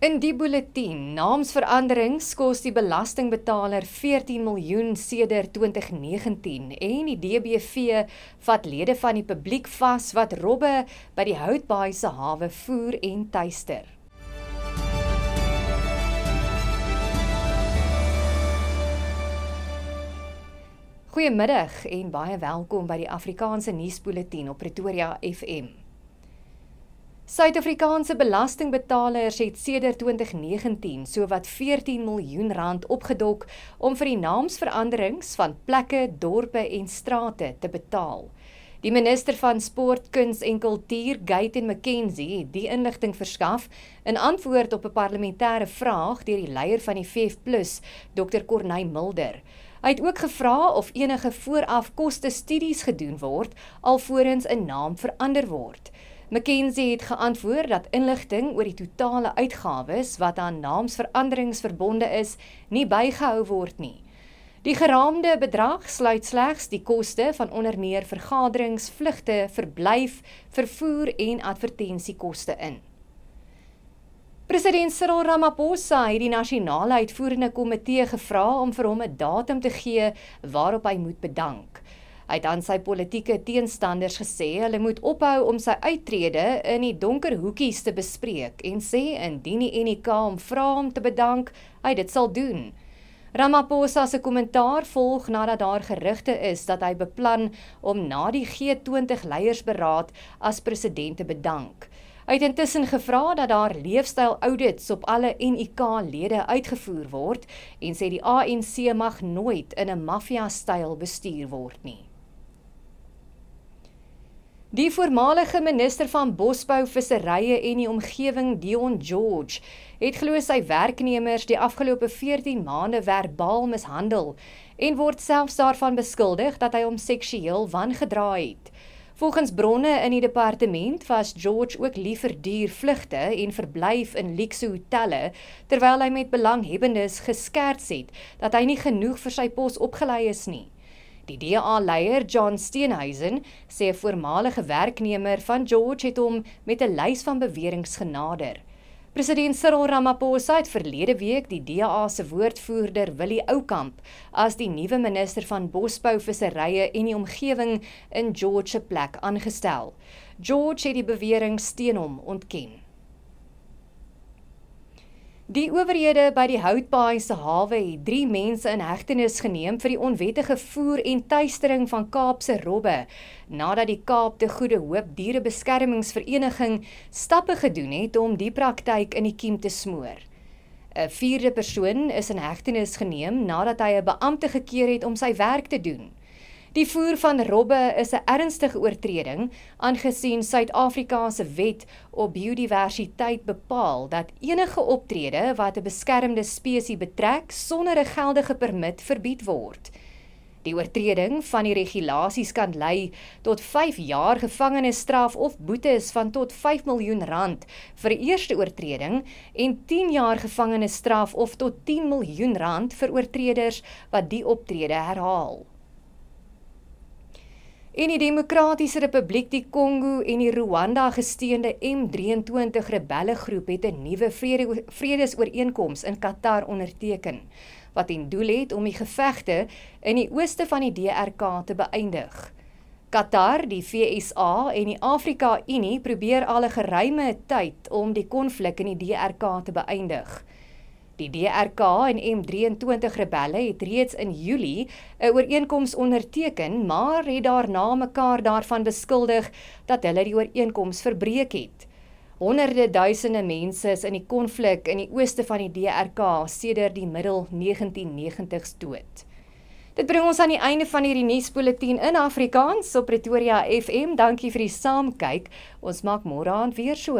In die bulletin, naamsveranderings kos die belastingbetaler 14 miljoen sedert 2019 en die DBV vat lede van die publiek vas wat robbe by die Houtbaai se hawe voer en tuister. Goeiemiddag en baie welkom by die Afrikaanse nuusbulletin op Pretoria FM. Suid-Afrikaanse belastingbetalers het sedert 2019 sowat 14 miljoen rand opgedok om vir die naamsveranderings van plekke, dorpe en strate te betaal. Die minister van Sport, Kuns en Kultuur, Gayton McKenzie, het die inligting verskaf in antwoord op 'n parlementêre vraag deur die leier van die VF+, Dr. Corneille Mulder. Hy het ook gevra of enige vooraf koste studies gedoen word alvorens 'n naam verander word. McKenzie het geantwoord dat inligting oor die totale uitgawes wat aan naamsveranderings verbonde is, nie bygehou word nie. Die geraamde bedrag sluit slegs die koste van onder meer vergaderings, vlugte, verblyf, vervoer en advertensiekoste in. President Cyril Ramaphosa het die nasionale uitvoerende komitee gevra om vir hom 'n datum te gee waarop hy moet bedank. Hy het aan sy politieke teenstanders gesê hulle moet ophou om sy uittrede in die donker hoekies te bespreek en sê indien die NEK hom vra om te bedank, hy dit sal doen. Ramaphosa se kommentaar volg nadat daar gerugte is dat hy beplan om na die G20 leiersberaad as president te bedank. Hy het intussen gevra dat daar leefstyl-audits op alle NEK-lede uitgevoer word en sê die ANC mag nooit in 'n maffia-styl bestuur word nie. Die voormalige minister van Bosbou, Visserye en die Omgewing, Dion George, het glo sy werknemers die afgelope 14 maande verbaal mishandel en word selfs daarvan beskuldig dat hy hom seksueel wangedra het. Volgens bronne in die departement was George ook liever duur vlugte en verblyf in luukse hotelle, terwyl hy met belanghebbendes geskerts het dat hy nie genoeg vir sy pos opgelei is nie. Die DA-leier John Steenhuisen sê 'n voormalige werknemer van George het hom met 'n lys van beweringe genader. President Cyril Ramaphosa het verlede week die DA se woordvoerder Willie Oukamp as die nuwe minister van Bosbou, Visserye en die Omgewing in George se plek aangestel. George het die beweringe teen hom ontken. Die owerhede by die Houtbaai se hawe het 3 mense in hegtenis geneem vir die onwettige voer en tuistering van Kaapse robbe, nadat die Kaap de Goede Hoop Dierebeskermingsvereniging stappe gedoen het om die praktyk in die kiem te smoor. 'n 4de persoon is in hegtenis geneem nadat hy 'n beampte gekeer het om sy werk te doen. Die voer van robbe is 'n ernstige oortreding, aangesien Suid-Afrika se wet op biodiversiteit bepaal dat enige optrede wat 'n beskermde spesies betrek sonder 'n geldige permit verbied word. Die oortreding van die regulasies kan lei tot 5 jaar gevangenisstraf of boetes van tot 5 miljoen rand vir die eerste oortreding en 10 jaar gevangenisstraf of tot 10 miljoen rand vir oortreders wat die optrede herhaal. In die Demokratiese Republiek die Kongo en die Rwanda gesteunde M23 rebellegroep het 'n nuwe vredesooreenkoms in Qatar onderteken, wat ten doel het om die gevegte in die ooste van die DRK te beëindig. Qatar, die VSA en die Afrika-Unie probeer al 'n geruime tyd om die konflik in die DRK te beëindig. Die DRK en M23 rebelle het reeds in Julie 'n ooreenkoms onderteken, maar het daarna mekaar daarvan beskuldig dat hulle die ooreenkoms verbreek het. Honderde duisende mense is in die konflik in die ooste van die DRK sedert die middel 1990s dood. Dit bring ons aan die einde van hierdie nuusbulletin in Afrikaans op Pretoria FM. Dankie vir die saamkyk. Ons maak môre aand weer so.